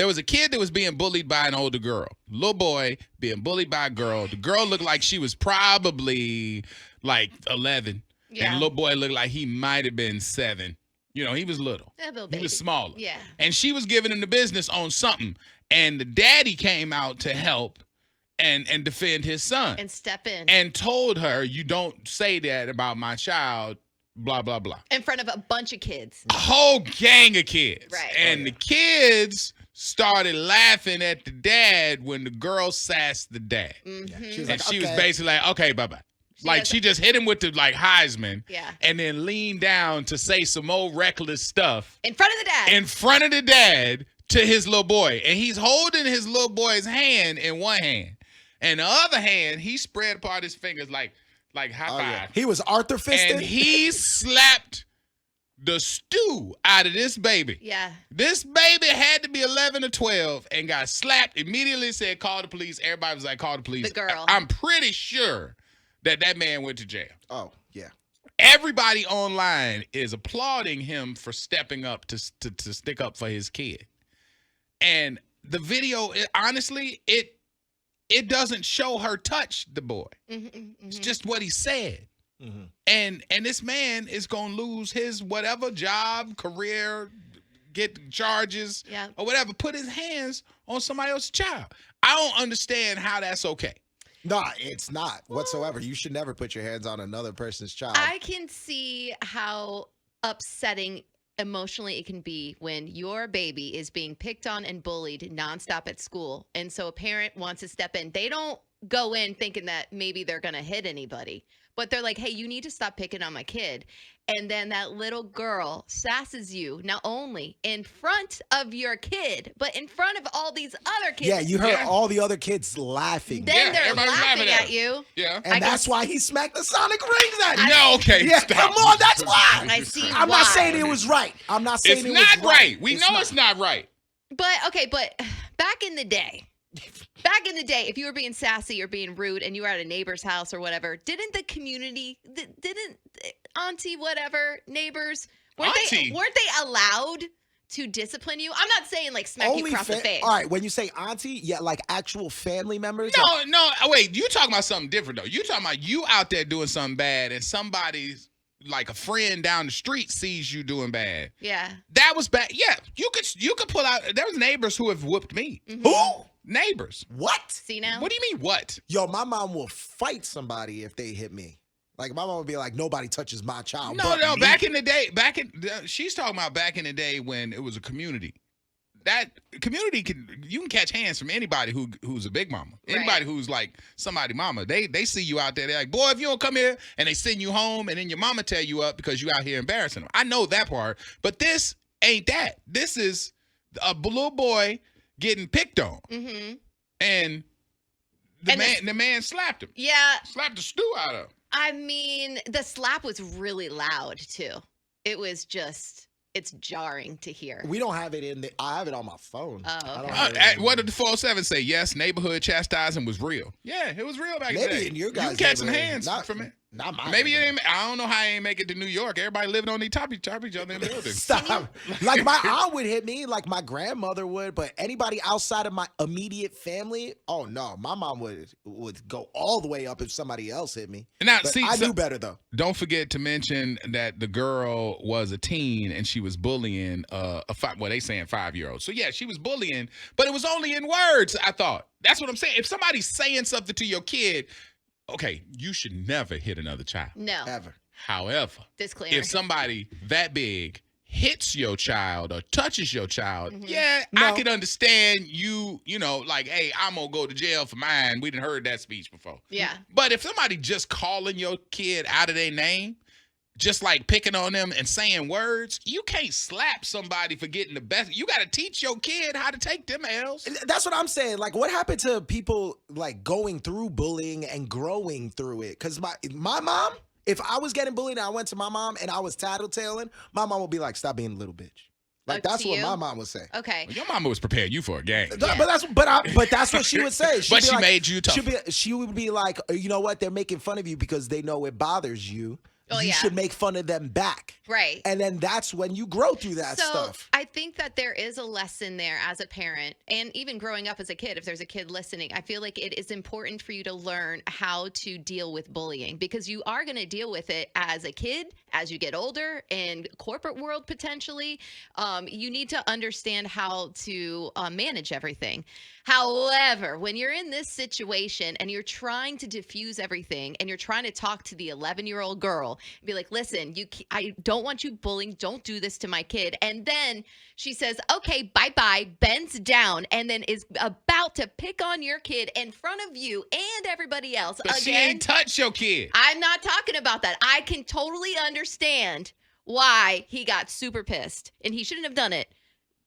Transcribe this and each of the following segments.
There was a kid that was being bullied by an older girl. Little boy being bullied by a girl. The girl looked like she was probably like 11. Yeah. And the little boy looked like he might have been 7. You know, he was little. A little He baby. was smaller. Yeah. And she was giving him the business on something. And the daddy came out to help and defend his son. And step in. And told her, you don't say that about my child, blah, blah, blah. In front of a bunch of kids. A whole gang of kids. Right. And the kids started laughing at the dad when the girl sassed the dad. Mm-hmm. She was And like, she was okay. basically like, okay, bye-bye. Like, she just hit him with the, like, Heisman. Yeah. And then leaned down to say some more reckless stuff. In front of the dad. In front of the dad to his little boy. And he's holding his little boy's hand in one hand. And the other hand, he spread apart his fingers like high five. Yeah. He was Arthur fisting. And he slapped the stew out of this baby. Yeah. This baby had to be 11 or 12 and got slapped. Immediately said, call the police. Everybody was like, call the police. The girl. I'm pretty sure that man went to jail. Oh, yeah. Everybody online is applauding him for stepping up to stick up for his kid. And the video, honestly, it doesn't show her touch the boy. Mm-hmm, mm-hmm. It's just what he said. Mm-hmm. And this man is going to lose his whatever job, career, get charges, Yeah. or whatever, put his hands on somebody else's child. I don't understand how that's okay. No, it's not whatsoever. You should never put your hands on another person's child. I can see how upsetting emotionally it can be when your baby is being picked on and bullied nonstop at school. And so a parent wants to step in. They don't go in thinking that maybe they're going to hit anybody, but they're like, hey, you need to stop picking on my kid. And then that little girl sasses you, not only in front of your kid, but in front of all these other kids. Yeah, you heard Yeah. all the other kids laughing. Then Yeah, they're everybody's laughing laughing at at you. Yeah. And I that's guess- why he smacked the sonic rings at you. No, okay. Yeah, stop. come on, that's why. I see I'm why. not saying it was right. I'm not saying It's it not was right. We It's know not. it's not right. But back in the day, if you were being sassy or being rude and you were at a neighbor's house or whatever, didn't the community, didn't auntie whatever, neighbors, weren't Auntie? they allowed to discipline you? I'm not saying like smack you across the face. All right, when you say auntie, yeah, like actual family members. No, wait. You talking about something different though. You talking about you out there doing something bad and somebody's like a friend down the street sees you doing bad. Yeah. That was bad. Yeah, you could pull out. There was neighbors who have whooped me. Mhm. Who? Neighbors. What? See now? What do you mean what? Yo, my mom will fight somebody if they hit me. Like my mom would be like, nobody touches my child. No, but me. back in the day, she's talking about back in the day when it was a community. That community you can catch hands from anybody who's a big mama. Right. Anybody who's like somebody mama. They see you out there, they're like, boy, if you don't come here, and they send you home and then your mama tell you up because you out here embarrassing them. I know that part, but this ain't that. This is a little boy getting picked on. Mm-hmm. And the man slapped him. Yeah. Slapped the stew out of him. I mean, the slap was really loud too. It was just, it's jarring to hear. We don't have it I have it on my phone. Oh, I don't okay. have it in- What did the 407 say? Yes, neighborhood chastising was real. Yeah, it was real back in the Maybe day. in your you guys' can catch some neighborhood. hands Not- from it. Not mine. Maybe it ain't. I don't know how I ain't make it to New York. Everybody living on these top each other in the building. Stop. Like my aunt would hit me, like my grandmother would, but anybody outside of my immediate family, oh no, my mom would go all the way up if somebody else hit me. Now, But see, I knew better though. Don't forget to mention that the girl was a teen and she was bullying they saying 5-year-old. So yeah, she was bullying, but it was only in words. I thought that's what I'm saying. If somebody's saying something to your kid, okay, you should never hit another child. No. Ever. However, Disclaimer. if somebody that big hits your child or touches your child, I No. can understand you know, like, hey, I'm going to go to jail for mine. We done heard that speech before. Yeah. But if somebody just calling your kid out of their name, just like picking on them and saying words, you can't slap somebody for getting the best. You got to teach your kid how to take them L's. That's what I'm saying. Like, what happened to people like going through bullying and growing through it? Because my mom, if I was getting bullied and I went to my mom and I was tattletaling, my mom would be like, "Stop being a little bitch." Like that's to what you? my mom would say. Okay. Your mama was preparing you for a game. Yeah. But that's what she would say. She'd But be she like- made you tough. She would be like, you know what? They're making fun of you because they know it bothers you. Oh, you yeah. should make fun of them back. Right. And then that's when you grow through that stuff. I think that there is a lesson there as a parent, and even growing up as a kid, if there's a kid listening, I feel like it is important for you to learn how to deal with bullying, because you are going to deal with it as a kid, as you get older, in corporate world potentially. You need to understand how to manage everything. However, when you're in this situation and you're trying to diffuse everything and you're trying to talk to the 11-year-old girl, be like, listen, I don't want you bullying. Don't do this to my kid. And then she says, okay, bye-bye, bends down, and then is about to pick on your kid in front of you and everybody else. But she ain't touched your kid. I'm not talking about that. I can totally understand why he got super pissed, and he shouldn't have done it.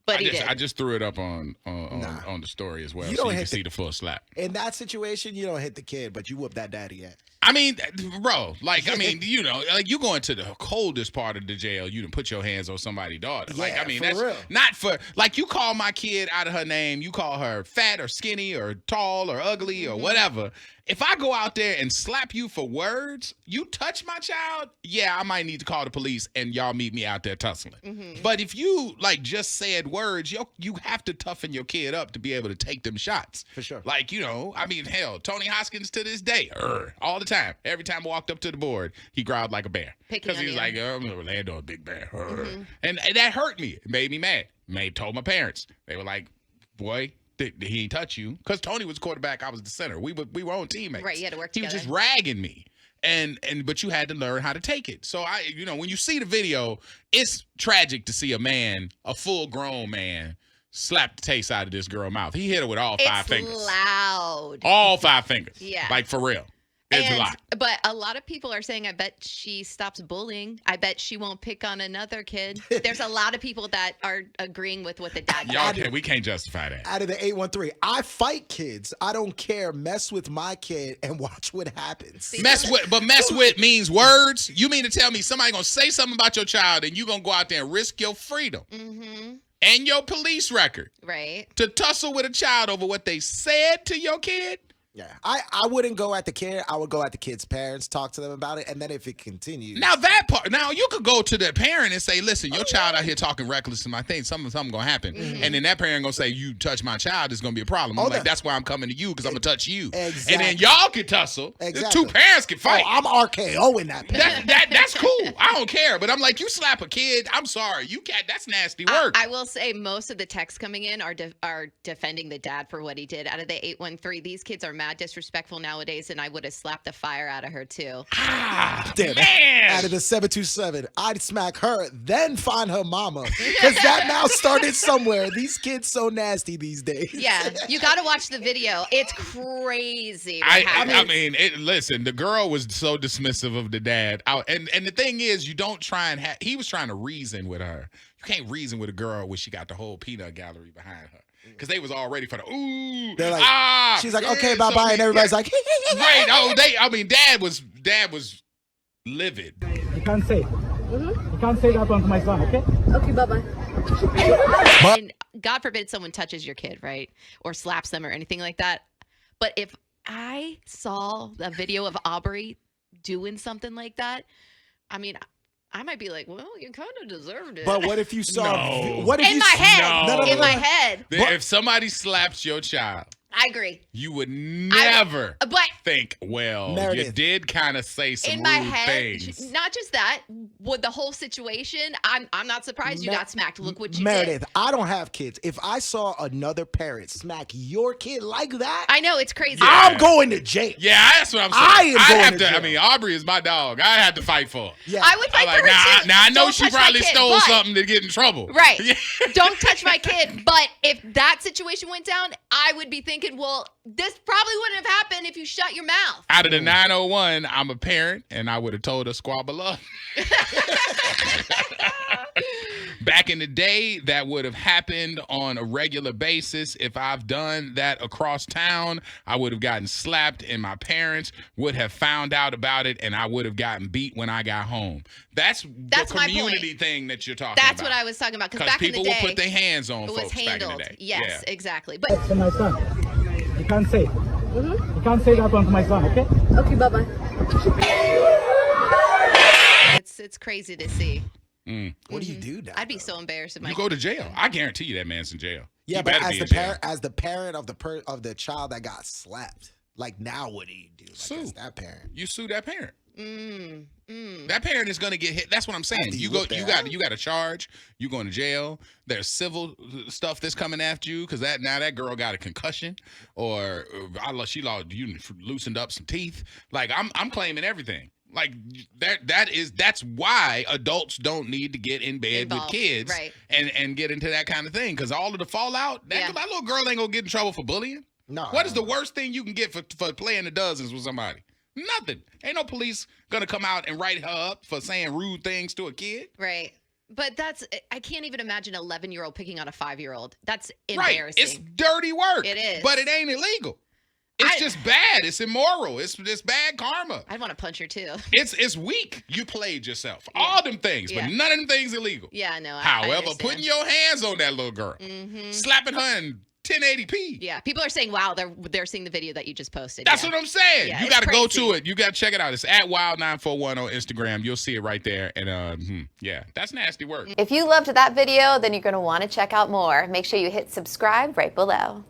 But he did. I just threw it up on the story as well, You so don't you hit can see the full slap. In that situation, you don't hit the kid, but you whoop that daddy ass. I mean, bro, like, I mean, you know, like you go into the coldest part of the jail, you done put your hands on somebody's daughter. Like, Yeah, I mean, for that's real. not for, like, you call my kid out of her name, you call her fat or skinny or tall or ugly or whatever. If I go out there and slap you for words, you touch my child, yeah, I might need to call the police and y'all meet me out there tussling. But if you, like, just said words, you have to toughen your kid up to be able to take them shots. For sure. Like, you know, I mean, hell, Tony Hoskins to this day, all the time. Every time I walked up to the board, he growled like a bear. Picking Because he was on like, I'm going to land on a big bear. And that hurt me. It made me mad. Told my parents. They were like, boy, he ain't touch you. Because Tony was quarterback, I was the center. We were on teammates. Right, you had to work He was together. just ragging me. But you had to learn how to take it. So when you see the video, it's tragic to see a full grown man slap the taste out of this girl's mouth. He hit her with all five fingers. It's loud. All five fingers. Yeah. Like, for real. It's a lot. But a lot of people are saying, I bet she stops bullying. I bet she won't pick on another kid. There's a lot of people that are agreeing with what the dad did. We can't justify that. Out of the 813, I fight kids. I don't care. Mess with my kid and watch what happens. Mess with means words. You mean to tell me somebody gonna say something about your child and you gonna go out there and risk your freedom and your police record Right. to tussle with a child over what they said to your kid? Yeah, I wouldn't go at the kid. I would go at the kid's parents, talk to them about it, and then if it continues. Now that part, you could go to the parent and say, "Listen, your child out here talking reckless to my thing. Something gonna happen." And then that parent gonna say, "You touch my child, it's gonna be a problem." I'm like, "That's why I'm coming to you because I'm gonna touch you." Exactly. And then y'all can tussle. Exactly. The two parents can fight. I'm RKO in that parent. That's cool. I don't care. But I'm like, you slap a kid. I'm sorry, you can't. That's nasty work. I will say most of the texts coming in are defending the dad for what he did. Out of the 813, these kids are mad disrespectful nowadays, and I would have slapped the fire out of her too. Damn, man. out of the 727, I'd smack her, then find her mama. Because that mouth started somewhere. These kids so nasty these days. Yeah, you got to watch the video. It's crazy. Listen, the girl was so dismissive of the dad. And the thing is, you don't try and he was trying to reason with her. You can't reason with a girl when she got the whole peanut gallery behind her. Because they was all ready for the ooh. They're like, she's like, okay, bye-bye. And everybody's like, right. Dad was livid. You can't say. You can't say that onto my son, okay? Okay, bye-bye. And God forbid someone touches your kid, right? Or slaps them or anything like that. But if I saw a video of Aubrey doing something like that, I mean, I might be like, well, you kind of deserved it. but what if you saw? No. What if in you my head. No. In my head. If somebody slaps your child, I agree. you would never But think, well, Meredith. you did kind of say some in my rude head, things. not just that, with the whole situation, I'm not surprised you got smacked. Look what you Meredith, did. I don't have kids. If I saw another parent smack your kid like that, I know, it's crazy. I'm going to jail. Yeah, that's what I'm saying. I am going have to to. I jail. mean, Aubrey is my dog. I had to fight for her. Yeah. I would fight I'm for like, her too. now I know Don't she touch my probably kid, stole but- something to get in trouble. Right. Yeah. Don't touch my kid. But if that situation went down, I would be thinking, well, this probably wouldn't have happened if you shut your mouth. Out of the 901, I'm a parent, and I would have told her squabble up. Back in the day, that would have happened on a regular basis. If I've done that across town, I would have gotten slapped, and my parents would have found out about it, and I would have gotten beat when I got home. That's the my point. community thing that you're talking about. That's what I was talking about. Because Because back in the people day, will put their hands on it folks was back in handled. the day. Yes, Yeah. exactly. But To my son. You can't say. You can't say that onto my son, okay? Okay, bye-bye. It's crazy to see. What do you do now? I'd be so embarrassed if my You go to jail. I guarantee you that man's in jail. Yeah, He but better as be the in jail. parent, as the parent of the child that got slapped, like now what do you do? Like Sue. as that parent. You sue that parent. Mm. That parent is going to get hit. That's what I'm saying. After you You whoop their you got a charge. You going to jail. There's civil stuff that's coming after you because that girl got a concussion or she loosened up some teeth. Like I'm claiming everything. Like that's why adults don't need to get in bed Involved, with kids right. and get into that kind of thing because all of the fallout. That little girl ain't gonna get in trouble for bullying. No. What is the worst thing you can get for playing the dozens with somebody? Nothing. Ain't no police gonna come out and write her up for saying rude things to a kid. Right. But I can't even imagine an 11-year-old picking on a 5-year-old. That's Right. embarrassing. It's dirty work. It is. But it ain't illegal. It's just bad. It's immoral. It's bad karma. I'd want to punch her too. It's weak. You played yourself. All them things, but none of them things illegal. Yeah, no. I However, understand. putting your hands on that little girl, slapping her in 1080p. Yeah, people are saying, "Wow, they're seeing the video that you just posted." That's what I'm saying. Yeah, you it's got to go crazy. to it. You got to check it out. It's at wild941 on Instagram. You'll see it right there. And yeah, that's nasty work. If you loved that video, then you're going to want to check out more. Make sure you hit subscribe right below.